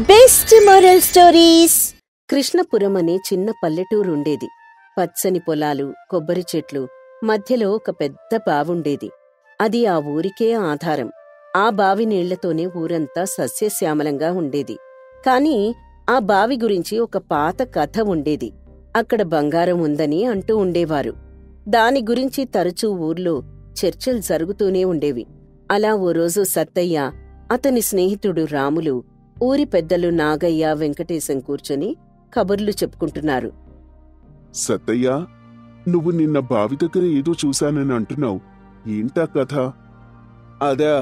Best moral stories. Krishnapuram అనే చిన్న పల్లెటూరుండేది. పచ్చని పొలాలు, కొబ్బరి చెట్లు, మధ్యలో ఒక పెద్ద బావుండేది. అది ఆ ఊరికే ఆధారం. ఆ బావి నీళ్లతోనే ఊరంతా సస్యశ్యామలంగా ఉండేది. కాని ఆ బావి గురించి ఒక పాత కథ ఉండేది. అక్కడ బంగారం ఉందని అంటూ ఉండేవారు. దాని గురించి తరచూ ఊర్లో చర్చలు జరుగుతూనే ఉండేవి. అలా ఓ రోజు సత్తయ్య, అతని స్నేహితుడు రాములు, ఊరి పెద్దలు నాగయ్య, వెంకటేశం కూర్చొని కబుర్లు చెప్పుకుంటున్నారు. సత్తయ్య, నువ్వు నిన్న బావి దగ్గర ఏదో చూశానని అంటున్నావు. ఏంటా కథ? అదా,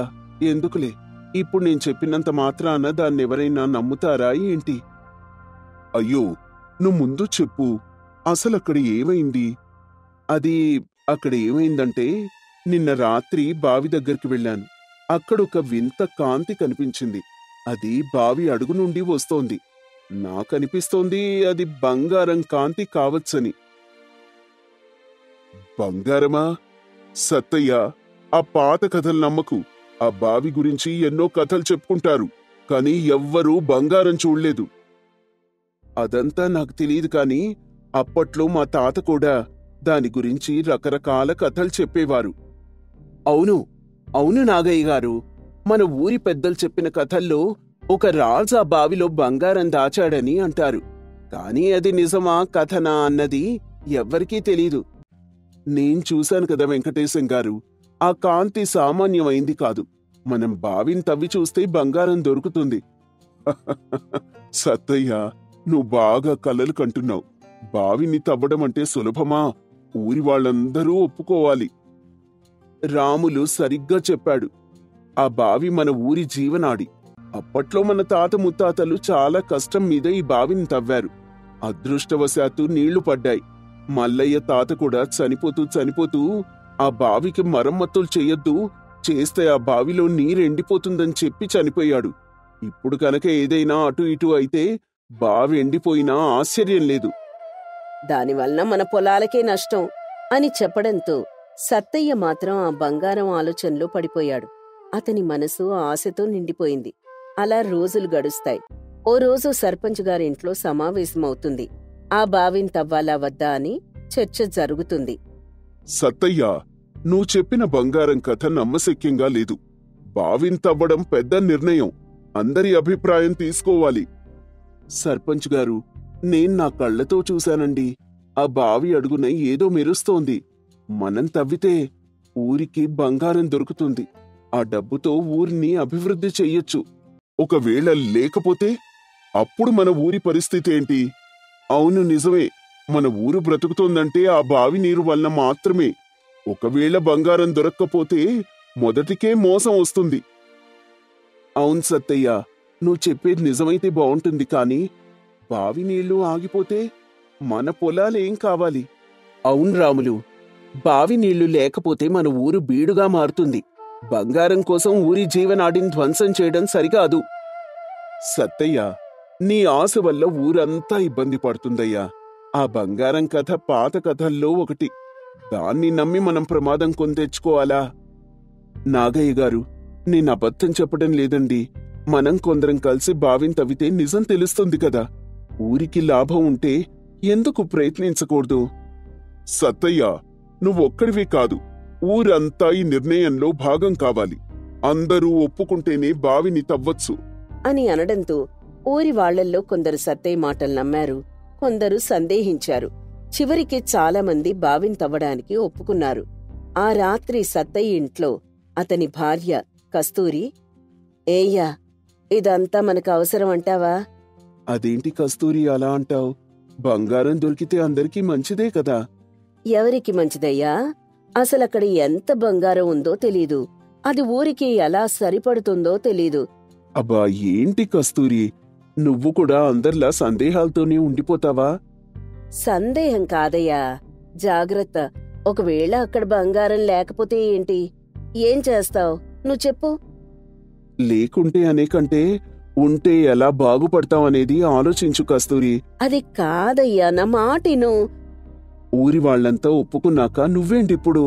ఎందుకులే. ఇప్పుడు నేను చెప్పినంత మాత్రాన దాన్నెవరైనా నమ్ముతారా ఏంటి? అయ్యో, నువ్వు ముందు చెప్పు. అసలక్కడ ఏమైంది? అక్కడ ఏమైందంటే, నిన్న రాత్రి బావి దగ్గరికి వెళ్ళాను. అక్కడొక వింత కాంతి కనిపించింది. అది బావి అడుగు నుండి వస్తోంది. నాకనిపిస్తోంది అది బంగారం కాంతి కావచ్చని. బంగారమా? సత్తయ్య, ఆ పాత కథలు నమ్మకు. ఆ బావి గురించి ఎన్నో కథలు చెప్పుకుంటారు, కాని ఎవ్వరూ బంగారం చూడలేదు. అదంతా నాకు తెలియదు, కాని అప్పట్లో మా తాత కూడా దాని గురించి రకరకాల కథలు చెప్పేవారు. అవును అవును నాగయ్య గారు, మన ఊరి పెద్దలు చెప్పిన కథల్లో ఒక రాజు ఆ బావిలో బంగారం దాచాడని అంటారు. కాని అది నిజమా కథనా అన్నది ఎవ్వరికీ తెలీదు. నేను చూశాను కదా వెంకటేశం గారు, ఆ కాంతి సామాన్యమైంది కాదు. మనం బావిని తవ్వి చూస్తే బంగారం దొరుకుతుంది. సత్తయ్య, నువ్వు బాగా కలలు కంటున్నావు. బావిని తవ్వడం అంటే సులభమా? ఊరి వాళ్ళందరూ ఒప్పుకోవాలి. రాములు సరిగ్గా చెప్పాడు. ఆ బావి మన ఊరి జీవనాడి. అప్పట్లో మన తాత ముత్తాతలు చాలా కష్టం మీద ఈ బావిని తవ్వారు. అదృష్టవశాత్తు నీళ్లు పడ్డాయి. మల్లయ్య తాత కూడా చనిపోతూ ఆ బావికి మరమ్మతులు చెయ్యొద్దు, చేస్తే ఆ బావిలో నీరెండిపోతుందని చెప్పి చనిపోయాడు. ఇప్పుడు కనుక ఏదైనా అటు ఇటు అయితే బావి ఎండిపోయినా ఆశ్చర్యం లేదు. దానివల్ల మన పొలాలకే నష్టం అని చెప్పడంతో సత్తయ్య మాత్రం ఆ బంగారం ఆలోచనలో పడిపోయాడు. అతని మనసు ఆశతో నిండిపోయింది. అలా రోజులు గడుస్తాయి. ఓ రోజు సర్పంచ్ గారింట్లో సమావేశమవుతుంది. ఆ బావిని తవ్వాలా వద్దా అని చర్చ జరుగుతుంది. సత్తయ్య, నువ్వు చెప్పిన బంగారం కథ నమ్మశక్యంగా లేదు. బావిని తవ్వడం పెద్ద నిర్ణయం. అందరి అభిప్రాయం తీసుకోవాలి. సర్పంచ్ గారు, నేను నా కళ్లతో చూశానండి. ఆ బావి అడుగున ఏదో మెరుస్తోంది. మనం తవ్వితే ఊరికి బంగారం దొరుకుతుంది. ఆ డబ్బుతో ఊరిని అభివృద్ధి చెయ్యొచ్చు. ఒకవేళ లేకపోతే అప్పుడు మన ఊరి పరిస్థితి ఏంటి? అవును, నిజమే. మన ఊరు బ్రతుకుతోందంటే ఆ బావి నీరు వల్ల మాత్రమే. ఒకవేళ బంగారం దొరక్కపోతే మొదటికే మోసం వస్తుంది. అవును సత్తయ్య, నువ్వు చెప్పేది నిజమైతే బావుంటుంది. కాని బావి నీళ్లు ఆగిపోతే మన పొలాలేం కావాలి? అవును రాములు, బావి నీళ్లు లేకపోతే మన ఊరు బీడుగా మారుతుంది. బంగారం కోసం ఊరి జీవనాడిని ధ్వంసం చేయడం సరికాదు. సత్తయ్య, నీ ఆశ వల్ల ఊరంతా ఇబ్బంది పడుతుందయ్యా. ఆ బంగారం కథ పాత కథల్లో ఒకటి. దాన్ని నమ్మి మనం ప్రమాదం కొని తెచ్చుకోవాలా? నాగయ్య గారు, నేను అబద్ధం చెప్పడం లేదండి. మనం కొందరం కలిసి బావిని తవ్వితే నిజం తెలుస్తుంది కదా. ఊరికి లాభం ఉంటే ఎందుకు ప్రయత్నించకూడదు? సత్తయ్య, నువ్వొక్కడివే కాదు, ఊరంతా ఈ నిర్ణయంలో భాగం కావాలి. అందరూ ఒప్పుకుంటేనే బావిని తవ్వచ్చు అని అనడంతో ఊరి వాళ్లల్లో కొందరు సత్తయ్య మాటలు నమ్మారు, కొందరు సందేహించారు. చివరికి చాలామంది బావిని తవ్వడానికి ఒప్పుకున్నారు. ఆ రాత్రి సత్తయ్య ఇంట్లో అతని భార్య కస్తూరి, ఏయ్యా, ఇదంతా మనకు అవసరం అంటావా? అదేంటి కస్తూరి అలా అంటావు? బంగారం దొరికితే అందరికీ మంచిదే కదా. ఎవరికి మంచిదయ్యా? అసలక్కడ ఎంత బంగారం ఉందో తెలీదు. అది ఊరికి ఎలా సరిపడుతుందో తెలీదు. అబ్బా, ఏంటి కస్తూరి, నువ్వు కూడా అందరిలా సందేహాలతోనే ఉండిపోతావా? సందేహం కాదయ్యా, జాగ్రత్త. ఒకవేళ అక్కడ బంగారం లేకపోతే ఏంటి? ఏం చేస్తావ్? నువ్వు చెప్పు. లేకుంటే అనేకంటే ఉంటే ఎలా బాగుపడతావనేది ఆలోచించు కస్తూరి. అది కాదయ్యా, నా మాటిను. ఊరి వాళ్లంతా ఒప్పుకున్నాక నువ్వేంటిప్పుడు?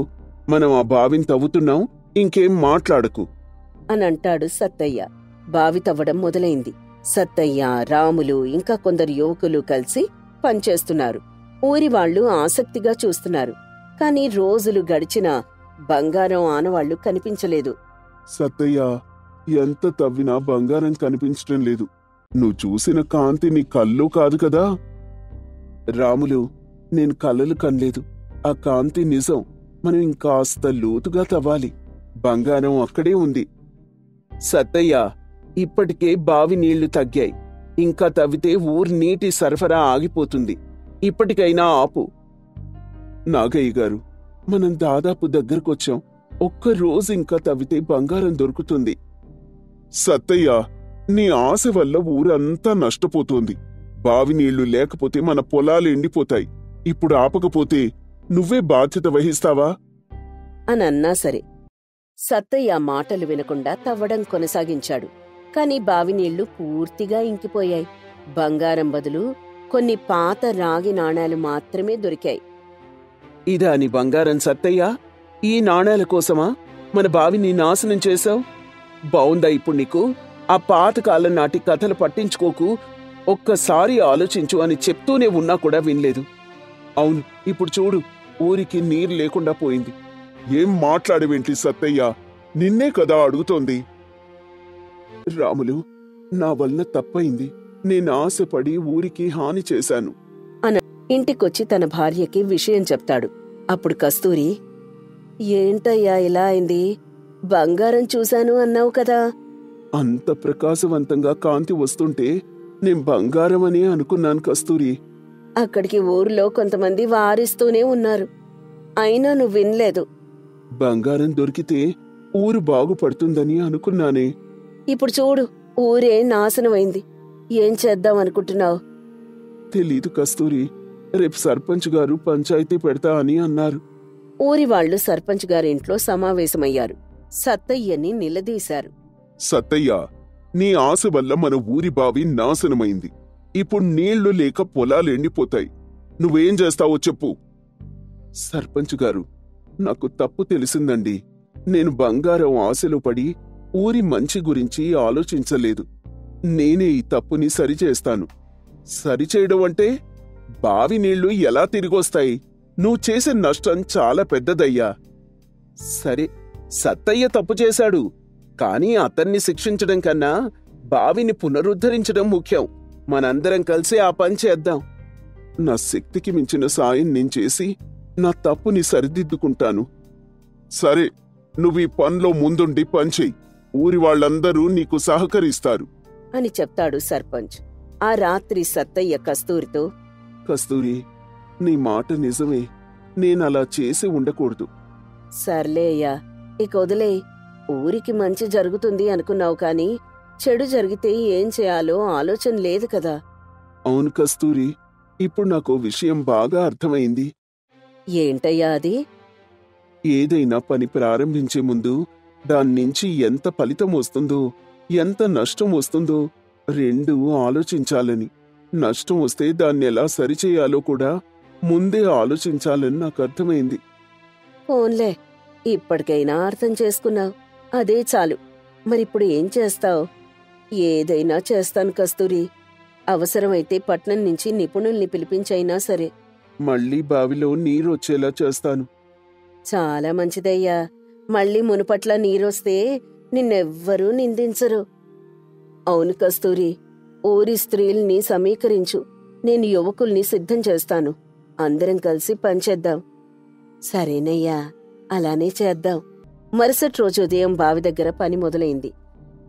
మనం ఆ బావిని తవ్వుతున్నాం, ఇంకేం మాట్లాడకు అనంటాడు సత్తయ్య. బావి తవ్వడం మొదలైంది. సత్తయ్య, రాములు ఇంకా కొందరు యువకులు కలిసి పనిచేస్తున్నారు. ఊరి వాళ్ళు ఆసక్తిగా చూస్తున్నారు. కాని రోజులు గడిచినా బంగారం ఆనవాళ్లు కనిపించలేదు. సత్తయ్య, ఎంత తవ్వినా బంగారం కనిపించటం లేదు. నువ్వు చూసిన కాంతి నీ కళ్ళు కాదు కదా? రాములు, నేను కలలు కనలేదు. ఆ కాంతి నిజం. మనం ఇంకాస్త లోతుగా తవ్వాలి. బంగారం అక్కడే ఉంది. సత్తయ్య, ఇప్పటికే బావి నీళ్లు తగ్గాయి. ఇంకా తవ్వితే ఊరి నీటి సరఫరా ఆగిపోతుంది. ఇప్పటికైనా ఆపు. నాగయ్య గారు, మనం దాదాపు దగ్గరకొచ్చాం. ఒక్కరోజు ఇంకా తవ్వితే బంగారం దొరుకుతుంది. సత్తయ్య, నీ ఆశ వల్ల ఊరంతా నష్టపోతోంది. బావి నీళ్లు లేకపోతే మన పొలాలు ఎండిపోతాయి. ఇప్పుడు ఆపకపోతే నువ్వే బాధ్యత వహిస్తావా? అనన్నా సరే, సత్తయ్య మాటలు వినకుండా తవ్వడం కొనసాగించాడు. కాని బావి నీళ్లు పూర్తిగా ఇంకిపోయాయి. బంగారం బదులు కొన్ని పాత రాగి నాణేలు మాత్రమే దొరికాయి. ఇదా నీ బంగారం సత్తయ్య? ఈ నాణేల కోసమా మన బావిని నాశనం చేశావు? బావుందా ఇప్పుడు నీకు? ఆ పాతకాలం నాటి కథలు పట్టించుకోకు, ఒక్కసారి ఆలోచించు అని చెప్తూనే ఉన్నా కూడా వినలేదు. అవును, ఇప్పుడు చూడు, ఊరికి నీరు లేకుండా పోయింది. ఏం మాట్లాడవేంటి సత్తయ్య? నిన్నే కదా అడుగుతోంది. రాములు, నా వలన తప్పయింది. నేను ఆశపడి ఊరికి హాని చేశాను. ఇంటికొచ్చి తన భార్యకి విషయం చెప్తాడు. అప్పుడు కస్తూరి, ఏంటయ్యా ఇలా అయింది? బంగారం చూశాను అన్నావు కదా? అంత ప్రకాశవంతంగా కాంతి వస్తుంటే నేను బంగారం అనే అనుకున్నాను కస్తూరి. అక్కడికి ఊర్లో కొంతమంది వారిస్తూనే ఉన్నారు. అయినా నువ్వు వినలేదు. బంగారం దొరికితే ఊరు బాగుపడుతుందని అనుకున్నానే. ఇప్పుడు చూడు, ఊరే నాశనమైంది. ఏం చేద్దాం అనుకుంటున్నావు? తెలీదు కస్తూరి. రేపు సర్పంచ్ గారు పంచాయతీ పెడతా అని అన్నారు. ఊరి వాళ్లు సర్పంచ్ గారింట్లో సమావేశమయ్యారు. సత్తయ్యని నిలదీశారు. సత్తయ్య, నీ ఆశ వల్ల మన ఊరి బావి నాశనమైంది. ఇప్పుడు నీళ్లు లేక పొలాలు ఎండిపోతాయి. నువ్వేం చేస్తావో చెప్పు. సర్పంచ్ గారు, నాకు తప్పు తెలిసిందండి. నేను బంగారం ఆశలో పడి ఊరి మంచి గురించి ఆలోచించలేదు. నేనే ఈ తప్పుని సరిచేస్తాను. సరిచేయడం అంటే బావి నీళ్లు ఎలా తిరిగొస్తాయి? నువ్వు చేసే నష్టం చాలా పెద్దదయ్యా. సరే, సత్తయ్య తప్పు చేశాడు. కానీ అతన్ని శిక్షించడం కన్నా బావిని పునరుద్ధరించడం ముఖ్యం. మనందరం కలిసి ఆ పని చేద్దాం. నా శక్తికి మించిన సాయం నేను చేసి నా తప్పుని సరిదిద్దుకుంటాను. సరే, నువ్వీ పనిలో ముందుండి పనిచెయ్యి. ఊరి వాళ్ళందరూ నీకు సహకరిస్తారు అని చెప్తాడు సర్పంచ్. ఆ రాత్రి సత్తయ్య కస్తూరితో, కస్తూరి, నీ మాట నిజమే. నేనలా చేసి ఉండకూడదు. సర్లే అయ్యా, ఇక వదిలే. ఊరికి మంచి జరుగుతుంది అనుకున్నావు కాని చెడు జరిగితే ఏం చేయాలో ఆలోచన లేదు కదా. అవును కస్తూరి, ఇప్పుడు నాకు విషయం బాగా అర్థమైంది. ఏంటయ్యా అది? ఏదైనా పని ప్రారంభించే ముందు దాన్నించి ఎంత ఫలితం వస్తుందో, ఎంత నష్టం వస్తుందో రెండూ ఆలోచించాలని. నష్టం వస్తే దాన్నెలా సరిచేయాలో కూడా ముందే ఆలోచించాలని నాకు అర్థమైంది. ఫోన్లే, ఇప్పటికైనా అర్థం చేసుకున్నావు. అదే చాలు. మరిప్పుడు ఏం చేస్తావు? ఏదైనా చేస్తాను కస్తూరి. అవసరమైతే పట్నం నుంచి నిపుణుల్ని పిలిపించైనా సరే. మళ్ళీ బావిలో నీరొచ్చేలా చేస్తాను. చాలా మంచిదయ్యా. మళ్ళీ మునుపట్ల నీరొస్తే నిన్నెవ్వరూ నిందించరు. అవును కస్తూరి, ఊరి స్త్రీల్ని సమీకరించు. నేను యువకుల్ని సిద్ధం చేస్తాను. అందరం కలిసి పనిచేద్దాం. సరేనయ్యా, అలానే చేద్దాం. మరుసటి రోజు ఉదయం బావి దగ్గర పని మొదలైంది.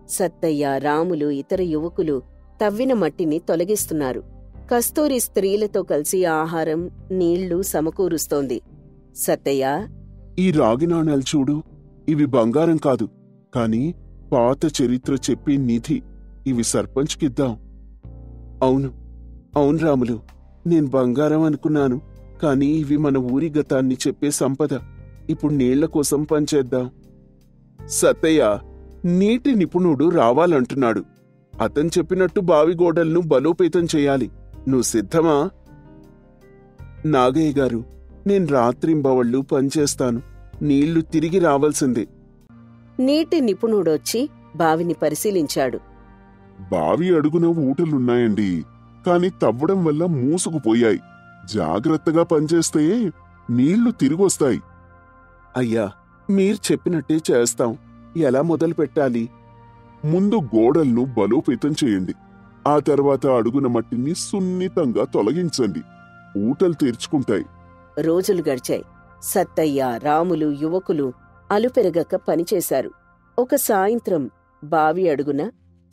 సత్తయ్య, రాములు, ఇతర యువకులు తవ్విన మట్టిని తొలగిస్తున్నారు. కస్తూరి స్త్రీలతో కలిసి ఆహారం, నీళ్లు సమకూరుస్తోంది. సత్తయ్య, ఈ రాగి నాణాలు చూడు. ఇవి బంగారం కాదు, కాని పాత చరిత్ర చెప్పే నిధి. ఇవి సర్పంచ్కిద్దాం. అవును అవును రాములు, నేను బంగారం అనుకున్నాను, కాని ఇవి మన ఊరి గతాన్ని చెప్పే సంపద. ఇప్పుడు నీళ్ల కోసం పనిచేద్దాం. సత్తయ్య, నీటి నిపుణుడు రావాలంటున్నాడు. అతను చెప్పినట్టు బావి గోడలను బలోపేతం చెయ్యాలి. నువ్వు సిద్ధమా? నాగయ్య గారు, నేను రాత్రింబవళ్ళు పనిచేస్తాను. నీళ్లు తిరిగి రావాల్సిందే. నీటి నిపుణుడొచ్చి బావిని పరిశీలించాడు. బావి అడుగున ఊటలున్నాయండి, కాని తవ్వడం వల్ల మూసుకుపోయాయి. జాగ్రత్తగా పనిచేస్తే నీళ్లు తిరిగొస్తాయి. అయ్యా, మీరు చెప్పినట్టే చేస్తాం. ఎలా మొదలు పెట్టాలి? ముందు గోడలను బలోపేతం చేయండి. ఆ తర్వాత అడుగున మట్టిని సున్నితంగా తొలగించండి. ఊటలు తెరుచుకుంటాయి. రోజులు గడిచాయి. సత్తయ్య, రాములు, యువకులు అలుపెరగక పనిచేశారు. ఒక సాయంత్రం బావి అడుగున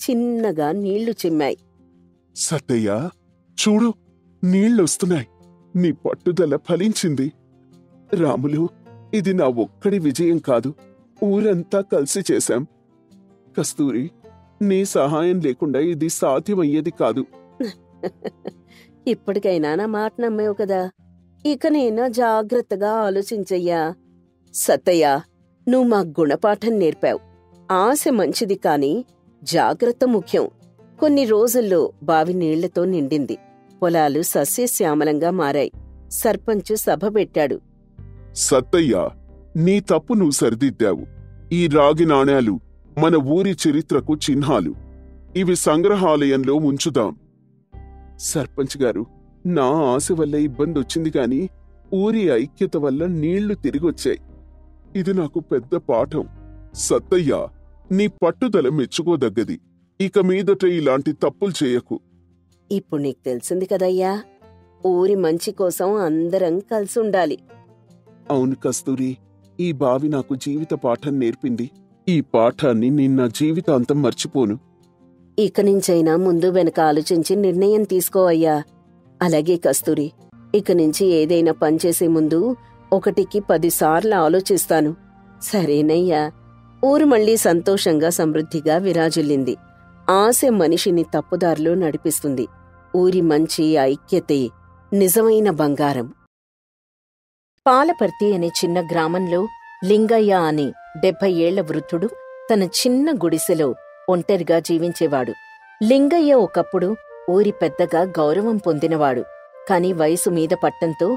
చిన్నగా నీళ్లు చిమ్మాయి. సత్తయ్య, చూడు, నీళ్లొస్తున్నాయి. నీ పట్టుదల ఫలించింది. రాములు, ఇది నా ఒక్కడి విజయం కాదు, ఊరంతా కలిసి చేశాం. కస్తూరి, నీ సహాయం లేకుండా ఇది సాధ్యమయ్యేది కాదు. ఇప్పటికైనా నా మాట నమ్మేవు కదా, ఇకనైనా జాగ్రత్తగా ఆలోచించయ్యా. సత్తయ్య, నువ్వు మా గుణపాఠం నేర్పావు. ఆశ మంచిది కాని జాగ్రత్త ముఖ్యం. కొన్ని రోజుల్లో బావి నీళ్లతో నిండింది. పొలాలు సస్యశ్యామలంగా మారాయి. సర్పంచు సభ పెట్టాడు. సత్తయ్య, నీ తప్పు నువ్వు సరిదిద్దావు. ఈ రాగి నాణేలు మన ఊరి చరిత్రకు చిహ్నాలు. ఇవి సంగ్రహాలయంలో ఉంచుదాం. సర్పంచ్ గారు, నా ఆశ వల్ల ఇబ్బందొచ్చింది గాని ఊరి ఐక్యత వల్ల నీళ్లు తిరిగొచ్చాయి. ఇది నాకు పెద్ద పాఠం. సత్తయ్య, నీ పట్టుదల మెచ్చుకోదగ్గది. ఇక మీదట ఇలాంటి తప్పులు చేయకు. ఇప్పుడు నీకు తెలిసింది కదయ్యా, ఊరి మంచి కోసం అందరం కలిసుండాలి. అవును కస్తూరి, ఈ బావి నాకు జీవిత పాఠం నేర్పింది. ఈ పాఠాన్ని నేను నా జీవితాంతం మర్చిపోను. ఇక నుంచైనా ముందు వెనక ఆలోచించి నిర్ణయం తీసుకోవయ్యా. అలాగే కస్తూరి, ఇక నుంచి ఏదైనా పనిచేసే ముందు 1కి 10 సార్లు ఆలోచిస్తాను. సరేనయ్యా. ఊరు మళ్లీ సంతోషంగా సమృద్ధిగా విరాజిల్లింది. ఆశ మనిషిని తప్పుదారిలో నడిపిస్తుంది. ఊరి మంచి ఐక్యతే నిజమైన బంగారం. పాలపర్తి అనే చిన్న గ్రామంలో లింగయ్య అనే 70 ఏళ్ల వృద్ధుడు తన చిన్న గుడిసెలో ఒంటరిగా జీవించేవాడు. లింగయ్య ఒకప్పుడు ఊరి పెద్దగా గౌరవం పొందినవాడు. కాని వయసు మీద పట్టంతో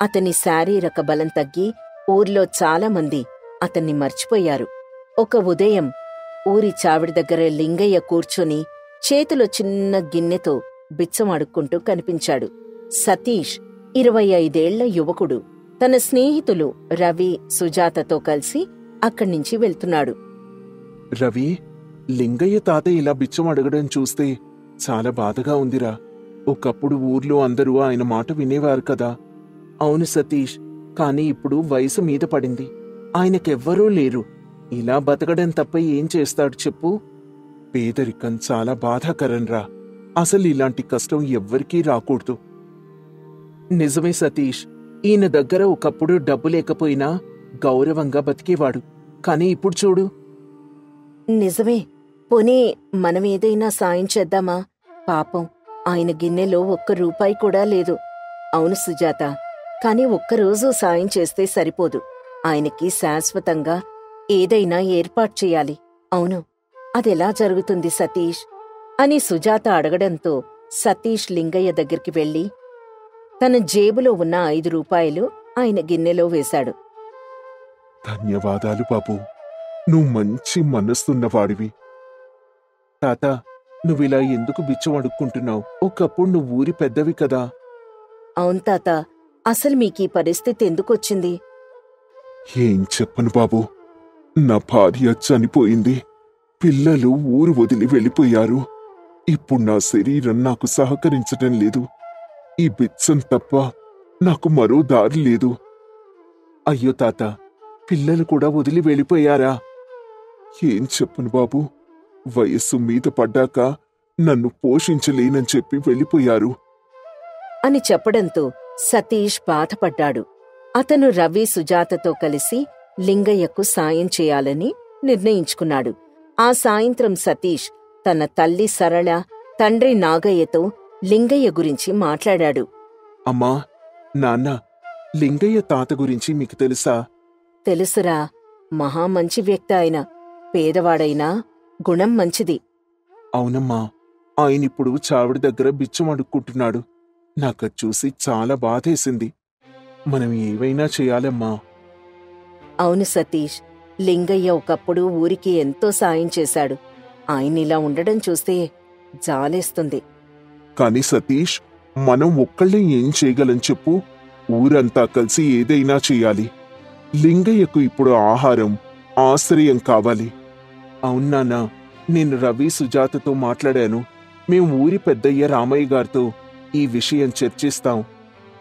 అతని శారీరక బలం తగ్గి ఊర్లో చాలామంది అతన్ని మర్చిపోయారు. ఒక ఉదయం ఊరి చావిడి దగ్గర లింగయ్య కూర్చొని చేతిలో చిన్న గిన్నెతో బిచ్చం అడుక్కుంటూ కనిపించాడు. సతీష్ 25 ఏళ్ల యువకుడు తన స్నేహితులు రవి, సుజాతతో కలిసి అక్కడ్నించి వెళ్తున్నాడు. రవి, లింగయ్య తాత ఇలా బిచ్చం అడగడం చూస్తే చాలా బాధగా ఉందిరా. ఒకప్పుడు ఊర్లో అందరూ ఆయన మాట వినేవారు కదా. అవును సతీష్, కాని ఇప్పుడు వయసు మీద పడింది. ఆయనకెవ్వరూ లేరు. ఇలా బతకడం తప్ప ఏం చేస్తాడు చెప్పు? పేదరికం చాలా బాధాకరంరా. అసలు ఇలాంటి కష్టం ఎవ్వరికీ రాకూడదు. నిజమే సతీష్, ఈయన దగ్గర ఒకప్పుడు డబ్బు లేకపోయినా గౌరవంగా బతికేవాడు. కాని ఇప్పుడు చూడు. నిజమే. పోనీ మనమేదైనా సాయం చేద్దామా? పాపం, ఆయన గిన్నెలో 1 రూపాయి కూడా లేదు. అవును సుజాత, కాని ఒక్కరోజు సాయం చేస్తే సరిపోదు. ఆయనకి శాశ్వతంగా ఏదైనా ఏర్పాటు చెయ్యాలి. అవును, అదెలా జరుగుతుంది సతీష్ అని సుజాత అడగడంతో సతీష్ లింగయ్య దగ్గరికి వెళ్లి తన జేబులో ఉన్న 5 రూపాయలు ఆయన గిన్నెలో వేశాడు. ధన్యవాదాలు బాబూ, నువ్వు మంచి మనస్సున్నవాడివి. తాత, నువ్విలా ఎందుకు బిచ్చం అడుక్కుంటున్నావు? ఒకప్పుడు నువ్వు ఊరి పెద్దవి కదా. అవును తాత, అసలు మీకీ పరిస్థితి ఎందుకొచ్చింది? ఏం చెప్పను బాబూ, నా భార్య చనిపోయింది. పిల్లలు ఊరు వదిలి వెళ్ళిపోయారు. ఇప్పుడు నా శరీరం నాకు సహకరించటం లేదు. ఈ బిచ్చం తప్ప నాకు మరో దారి లేదు. అయ్యో తాత, పిల్లలు కూడా వదిలి వెళ్ళిపోయారా? ఏం చెప్పను బాబూ, వయస్సు మీద పడ్డాక నన్ను పోషించలేనని చెప్పి వెళ్ళిపోయారు అని చెప్పడంతో సతీష్ బాధపడ్డాడు. అతను రవి, సుజాతతో కలిసి లింగయ్యకు సాయం చేయాలని నిర్ణయించుకున్నాడు. ఆ సాయంత్రం సతీష్ తన తల్లి సరళ, తండ్రి నాగయ్యతో లింగయ్య గురించి మాట్లాడాడు. అమ్మా, నాన్న, లింగయ్య తాత గురించి మీకు తెలుసా? తెలుసురా, మహామంచి వ్యక్తి ఆయన. పేదవాడైనా గుణం మంచిది. అవునమ్మా, ఆయనిప్పుడు చావిడి దగ్గర బిచ్చం అడుక్కుంటున్నాడు. నాకది చూసి చాలా బాధేసింది. మనం ఏవైనా చేయాలమ్మా. అవును సతీష్, లింగయ్య ఒకప్పుడు ఊరికి ఎంతో సాయం చేశాడు. ఆయనిలా ఉండడం చూస్తే జాలేస్తుంది. కాని సతీష్, మనం ఒక్కళ్ళే ఏం చేయగలం చెప్పు? ఊరంతా కలిసి ఏదైనా చెయ్యాలి. లింగయ్యకు ఇప్పుడు ఆహారం, ఆశ్రయం కావాలి. అవునాన్నా, నేను రవి సుజాతతో మాట్లాడాను. మేం ఊరి పెద్దయ్య రామయ్య గారితో ఈ విషయం చర్చిస్తాం.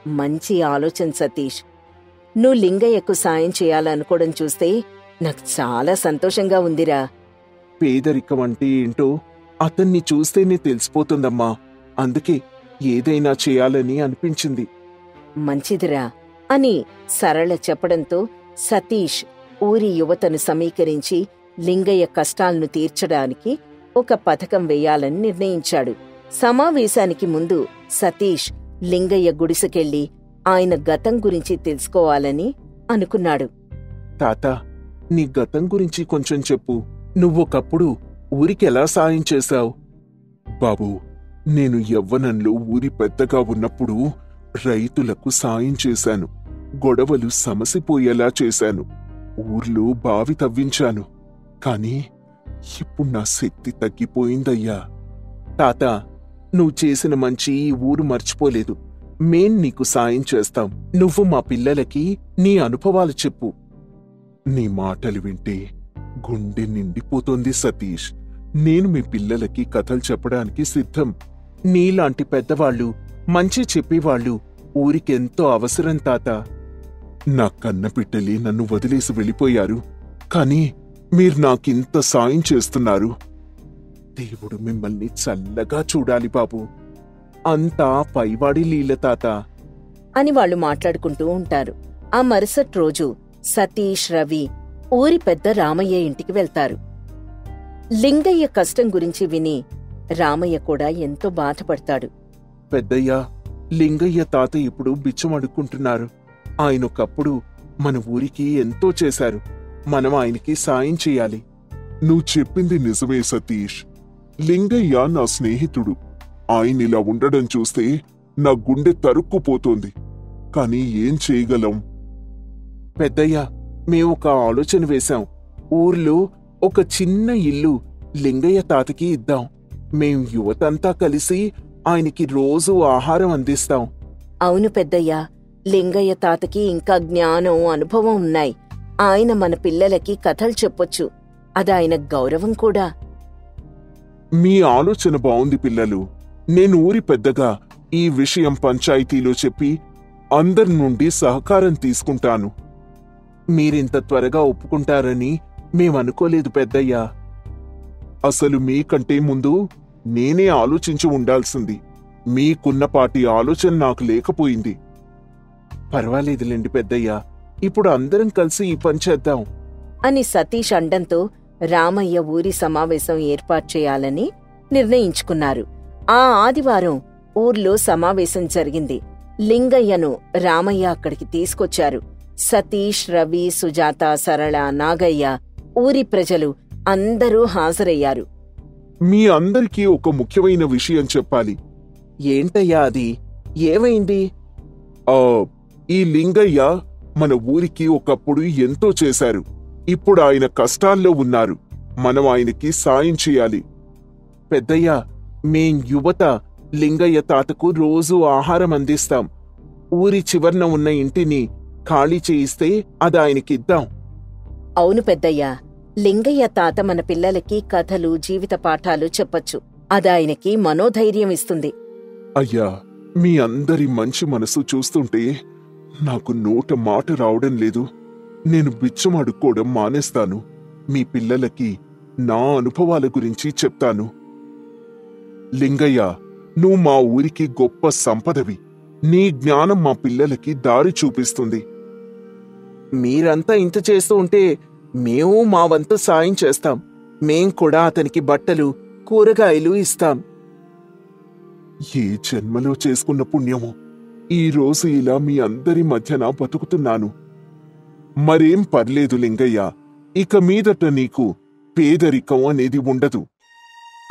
మంచి ఆలోచన సతీష్. నువ్వు లింగయ్యకు సాయం చేయాలనుకోవడం చూస్తే నాకు చాలా సంతోషంగా ఉందిరా. పేదరికం అంటే ఏంటో అతన్ని చూస్తేనే తెలిసిపోతుందమ్మా. అందుకే ఏదైనా చేయాలని అనిపించింది. మంచిదిరా అని సరళ చెప్పడంతో సతీష్ ఊరి యువతను సమీకరించి లింగయ్య కష్టాలను తీర్చడానికి ఒక పథకం వేయాలని నిర్ణయించాడు. సమావేశానికి ముందు సతీష్ లింగయ్య గుడిసెకెళ్ళి ఆయన గతం గురించి తెలుసుకోవాలని అనుకున్నాడు. తాత, నీ గతం గురించి కొంచెం చెప్పు. నువ్వొకప్పుడు ఊరికెలా సాయం చేశావు? బాబూ, నేను యవ్వనంలో ఊరి పెద్దగా ఉన్నప్పుడు రైతులకు సాయం చేశాను. గొడవలు సమసిపోయేలా చేశాను. ఊర్లో బావి తవ్వించాను. కాని ఇప్పుడు నా శక్తి తగ్గిపోయిందయ్యా. తాత, నువ్వు చేసిన మంచి ఈ ఊరు మర్చిపోలేదు. మేం నీకు సాయం చేస్తాం. నువ్వు మా పిల్లలకి నీ అనుభవాలు చెప్పు. నీ మాటలు వింటే గుండె నిండిపోతోంది సతీష్. నేను మీ పిల్లలకి కథలు చెప్పడానికి సిద్ధం. నీలాంటి పెద్దవాళ్ళు, మంచి చెప్పేవాళ్ళు ఊరికెంతో అవసరం తాత. నా కన్నపిట్టలే నన్ను వదిలేసి వెళ్ళిపోయారు. కాని మీరు నాకింత సాయం చేస్తున్నారు. దేవుడు మిమ్మల్ని చల్లగా చూడాలి బాబు. అంతా పైవాడి లీల తాత అని వాళ్ళు మాట్లాడుకుంటూ ఉంటారు. ఆ మరుసటి రోజు సతీష్, రవి ఊరి పెద్ద రామయ్య ఇంటికి వెళ్తారు. లింగయ్య కష్టం గురించి విని రామయ్య కూడా ఎంతో బాధపడతాడు. పెద్దయ్యా, లింగయ్య తాత ఇప్పుడు బిచ్చం అడుక్కుంటున్నారు. ఆయనొకప్పుడు మన ఊరికి ఎంతో చేశారు. మనం ఆయనకి సాయం చెయ్యాలి. నువ్వు చెప్పింది నిజమే సతీష్. లింగయ్య నా స్నేహితుడు. ఆయనిలా ఉండడం చూస్తే నా గుండె తరుక్కుపోతోంది. కాని ఏం చేయగలం? పెద్దయ్యా, మేమొక ఆలోచన వేశాం. ఊర్లో ఒక చిన్న ఇల్లు లింగయ్య తాతకి ఇద్దాం. మేం యువతంతా కలిసి ఆయనకి రోజూ ఆహారం అందిస్తాం. అవును పెద్దయ్యా, లింగయ్య తాతకి ఇంకా జ్ఞానం, అనుభవం ఉన్నాయి. ఆయన మన పిల్లలకి కథలు చెప్పొచ్చు. అదాయన గౌరవం కూడా. మీ ఆలోచన బావుంది పిల్లలు. నేను ఊరి పెద్దగా ఈ విషయం పంచాయతీలో చెప్పి అందరి నుండి సహకారం తీసుకుంటాను. మీరింత త్వరగా ఒప్పుకుంటారని మేమనుకోలేదు పెద్దయ్యా. అసలు మీకంటే ముందు నేనే ఆలోచించి ఉండాల్సింది. మీకున్నపాటి ఆలోచన నాకు లేకపోయింది. పర్వాలేదులేండి పెద్దయ్యా, ఇప్పుడు అందరం కలిసి ఈ పని చేద్దాం అని సతీష్ అండంతో రామయ్య ఊరి సమావేశం ఏర్పాటు చేయాలని నిర్ణయించుకున్నారు. ఆ ఆదివారం ఊర్లో సమావేశం జరిగింది. లింగయ్యను రామయ్య అక్కడికి తీసుకొచ్చారు. సతీష్, రవి, సుజాత, సరళ, నాగయ్య, ఊరి ప్రజలు అందరూ హాజరయ్యారు. మీ అందరికీ ఒక ముఖ్యమైన విషయం చెప్పాలి. ఏంటయ్యా అది? ఏమైంది? ఈ లింగయ్య మన ఊరికి ఒకప్పుడు ఎంతో చేశారు. ఇప్పుడు ఆయన కష్టాల్లో ఉన్నారు. మనం ఆయనకి సాయం చేయాలి. పెద్దయ్యా, మేం యువత లింగయ్య తాతకు రోజూ ఆహారం అందిస్తాం. ఊరి చివర్న ఉన్న ఇంటిని ఖాళీ చేయిస్తే అది ఆయనకిద్దాం. అవును పెద్దయ్యా, లింగయ్య తాత మన పిల్లలకి కథలు, జీవిత పాఠాలు చెప్పొచ్చు. అదాయనకి మనోధైర్యం ఇస్తుంది. అయ్యా, మీ అందరి మంచి మనసు చూస్తుంటే నాకు నోట మాట రావడం లేదు. నేను బిచ్చం అడుక్కోవడం మానేస్తాను. మీ పిల్లలకి నా అనుభవాల గురించి చెప్తాను. లింగయ్య, నువ్వు మా ఊరికి గొప్ప సంపదవి. నీ జ్ఞానం మా పిల్లలకి దారి చూపిస్తుంది. మీరంతా ఇంత చేస్తూ ఉంటే మేము మా వంతు సాయం చేస్తాం. మేం కూడా అతనికి బట్టలు, కూరగాయలు ఇస్తాం. ఏ జన్మలో చేసుకున్న పుణ్యమో ఈ రోజు ఇలా మీ అందరి మధ్యన బతుకుతున్నాను. మరేం పర్లేదు లింగయ్య, ఇక మీదట నీకు పేదరికం అనేది ఉండదు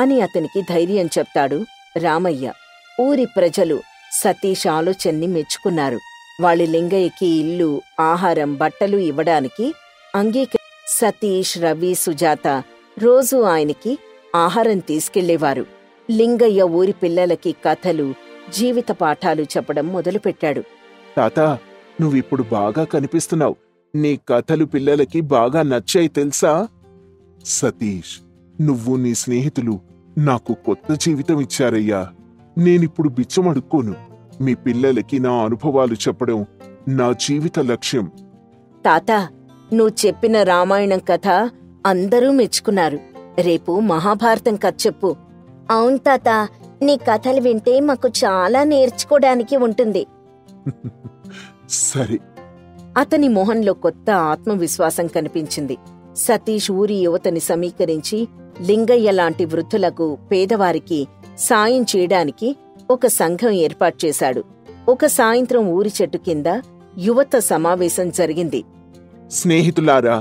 అని అతనికి ధైర్యం చెప్తాడు రామయ్య. ఊరి ప్రజలు సతీష్ ఆలోచన్ని మెచ్చుకున్నారు. వాళ్ళ లింగయ్యకి ఇల్లు, ఆహారం, బట్టలు ఇవ్వడానికి సతీష్, రవి, సుజాత రోజూ ఆయనకి ఆహారం తీసుకెళ్లేవారు. లింగయ్య ఊరి పిల్లలకి కథలు, జీవిత పాఠాలు చెప్పడం మొదలుపెట్టాడు. తాత, నువ్విప్పుడు బాగా కనిపిస్తున్నావు. నీ కథలు పిల్లలకి బాగా నచ్చాయి తెలుసా? సతీష్, నువ్వు నీ స్నేహితులు నాకు కొత్త జీవితం ఇచ్చారయ్యా. నేనిప్పుడు బిచ్చమడుక్కోను. మీ పిల్లలకి నా అనుభవాలు చెప్పడం నా జీవిత లక్ష్యం. తాత, నువ్వు చెప్పిన రామాయణం కథ అందరూ మెచ్చుకున్నారు. రేపు మహాభారతం కథ చెప్పు. అవును తాత, నీ కథలు వింటే మాకు చాలా నేర్చుకోవడానికి ఉంటుంది. సరే. అతని మొహంలో కొత్త ఆత్మవిశ్వాసం కనిపించింది. సతీష్ ఊరి యువతని సమీకరించి లింగయ్య లాంటి వృద్ధులకు, పేదవారికి సాయం చేయడానికి ఒక సంఘం ఏర్పాటు చేశాడు. ఒక సాయంత్రం ఊరి చెట్టు కింద యువత సమావేశం జరిగింది. స్నేహితులారా,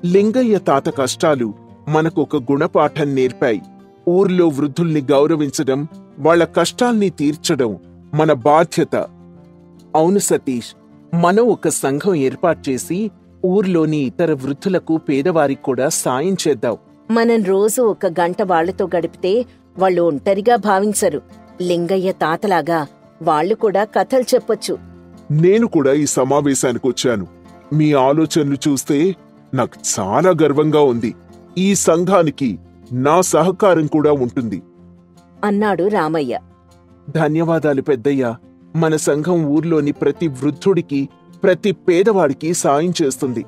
లింగయ్య తాత కష్టాలు మనకొక గుణపాఠం నేర్పాయి. ఊర్లో వృద్ధుల్ని గౌరవించడం, వాళ్ళ కష్టాల్ని తీర్చడం మన బాధ్యత. అవును సతీష్, మనం ఒక సంఘం ఏర్పాటు చేసి ఊర్లోని ఇతర వృద్ధులకు, పేదవారికి కూడా సాయం చేద్దాం. మనం రోజు ఒక గంట వాళ్లతో గడిపితే వాళ్ళు ఒంటరిగా భావించరు. లింగయ్య తాతలాగా వాళ్లు కూడా కథలు చెప్పొచ్చు. నేను కూడా ఈ సమావేశానికొచ్చాను. మీ ఆలోచనలు చూస్తే నాకు చాలా గర్వంగా ఉంది. ఈ సంఘానికి నా సహకారం కూడా ఉంటుంది అన్నాడు రామయ్య. ధన్యవాదాలు పెద్దయ్యా. మన సంఘం ఊర్లోని ప్రతి వృద్ధుడికి, ప్రతి పేదవాడికి సాయం చేస్తుంది.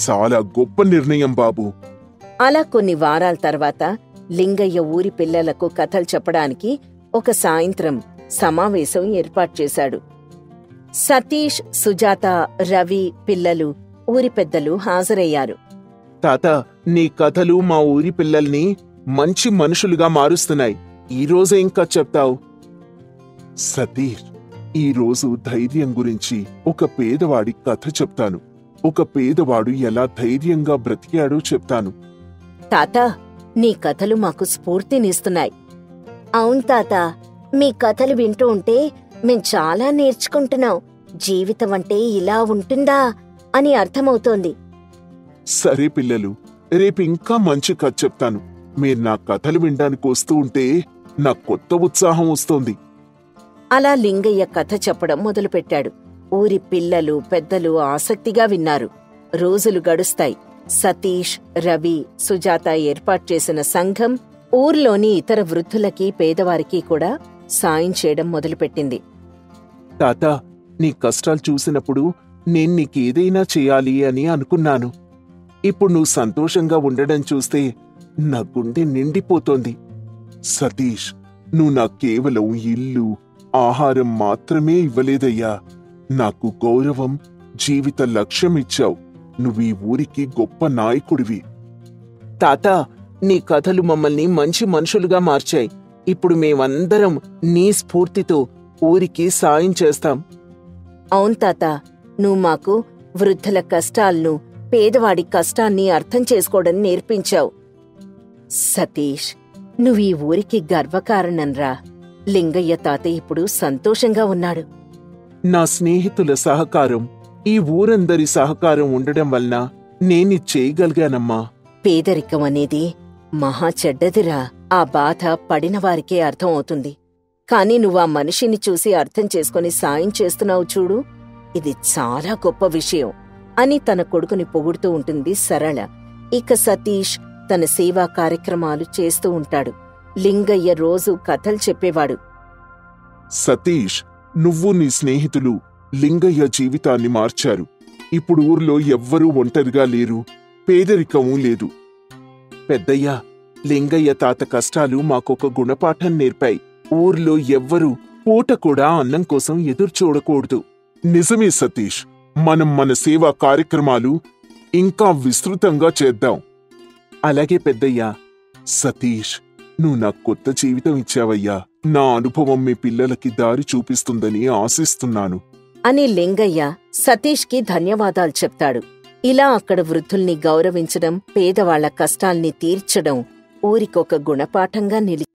చాలా గొప్ప నిర్ణయం బాబూ. అలా కొన్ని వారాల తర్వాత లింగయ్య ఊరి పిల్లలకు కథలు చెప్పడానికి ఒక సాయంత్రం సమావేశం ఏర్పాటు చేశాడు. సతీష్, సుజాత, రవి పిల్లలు, ఊరి పెద్దలు హాజరయ్యారు. తాత, నీ కథలు మా ఊరి పిల్లల్ని మంచి మనుషులుగా మారుస్తున్నాయి. ఈరోజే ఇంకా చెప్తావు? సతీష్, ఈరోజు ధైర్యం గురించి ఒక పేదవాడి కథ చెప్తాను. ఒక పేదవాడు ఎలా ధైర్యంగా బ్రతికాడో చెప్తాను. తాత, నీ కథలు మాకు స్ఫూర్తినిస్తున్నాయి. అవును తాత, మీ కథలు వింటూ ఉంటే మేం చాలా నేర్చుకుంటున్నాం. జీవితం అంటే ఇలా ఉంటుందా అని అర్థమవుతోంది. సరే పిల్లలు, రేపు ఇంకా మంచి కథ చెప్తాను. మీరు నా కథలు వినడానికి వస్తూ ఉంటే నాకు కొత్త ఉత్సాహం వస్తోంది. అలా లింగయ్య కథ చెప్పడం మొదలుపెట్టాడు. ఊరి పిల్లలు, పెద్దలు ఆసక్తిగా విన్నారు. రోజులు గడుస్తాయి. సతీష్, రవి, సుజాత ఏర్పాటు చేసిన సంఘం ఊర్లోని ఇతర వృద్ధులకి, పేదవారికి కూడా సాయం చేయడం మొదలుపెట్టింది. తాత, నీ కష్టాలు చూసినప్పుడు నేను నీకేదైనా చేయాలి అని అనుకున్నాను. ఇప్పుడు నువ్వు సంతోషంగా ఉండడం చూస్తే నా గుండె నిండిపోతోంది. సతీష్, నువ్వు నాకు కేవలం ఇల్లు, ఆహారం మాత్రమే ఇవ్వలేదయ్యా. నాకు గౌరవం, జీవిత లక్ష్యం ఇచ్చావు. నువ్వీ ఊరికి గొప్ప నాయకుడివి. తాత, నీ కథలు మమ్మల్ని మంచి మనుషులుగా మార్చాయి. ఇప్పుడు మేమందరం నీ స్ఫూర్తితో ఊరికి సాయం చేస్తాం. అవును తాత, నువ్వు మాకు వృద్ధుల కష్టాలను, పేదవాడి కష్టాన్ని అర్థం చేసుకోవడం నేర్పించావు. సతీష్, నువ్వీ ఊరికి గర్వకారణంరా. లింగయ్య తాత ఇప్పుడు సంతోషంగా ఉన్నాడు. నా స్నేహితుల సహకారం, ఈ ఊరందరి సహకారం ఉండడం వలన నేని చేయగలిగానమ్మా. పేదరికం అనేది మహా చెడ్డదిరా. ఆ బాధ పడినవారికే అర్థం అవుతుంది. కాని నువ్వా మనిషిని చూసి అర్థం చేసుకుని సాయం చేస్తున్నావు చూడు, ఇది చాలా గొప్ప విషయం అని తన కొడుకుని పొగుడుతూ ఉంటుంది సరళ. ఇక సతీష్ తన సేవా కార్యక్రమాలు చేస్తూ ఉంటాడు. లింగయ్య రోజు కథలు చెప్పేవాడు. సతీష్, నువ్వు నీ స్నేహితులు లింగయ్య జీవితాన్ని మార్చారు. ఇప్పుడు ఊర్లో ఎవ్వరూ ఒంటరిగా లేరు, పేదరికమూ లేదు. పెద్దయ్యా, లింగయ్య తాత కష్టాలు మాకొక గుణపాఠం నేర్పాయి. ఊర్లో ఎవ్వరూ పూట కూడా అన్నం కోసం ఎదురు చూడకూడదు. నిజమే సతీష్, మనం మన సేవా కార్యక్రమాలు ఇంకా విస్తృతంగా చేద్దాం. అలాగే పెద్దయ్యా. సతీష్, నువ్వు నాకు కొత్త జీవితం ఇచ్చావయ్యా. నా అనుభవం మీ పిల్లలకి దారి చూపిస్తుందని ఆశిస్తున్నాను అని లింగయ్య సతీష్కి ధన్యవాదాలు చెప్తాడు. ఇలా అక్కడ వృద్ధుల్ని గౌరవించడం, పేదవాళ్ల కష్టాల్ని తీర్చడం ఊరికొక గుణపాఠంగా నిలిచింది.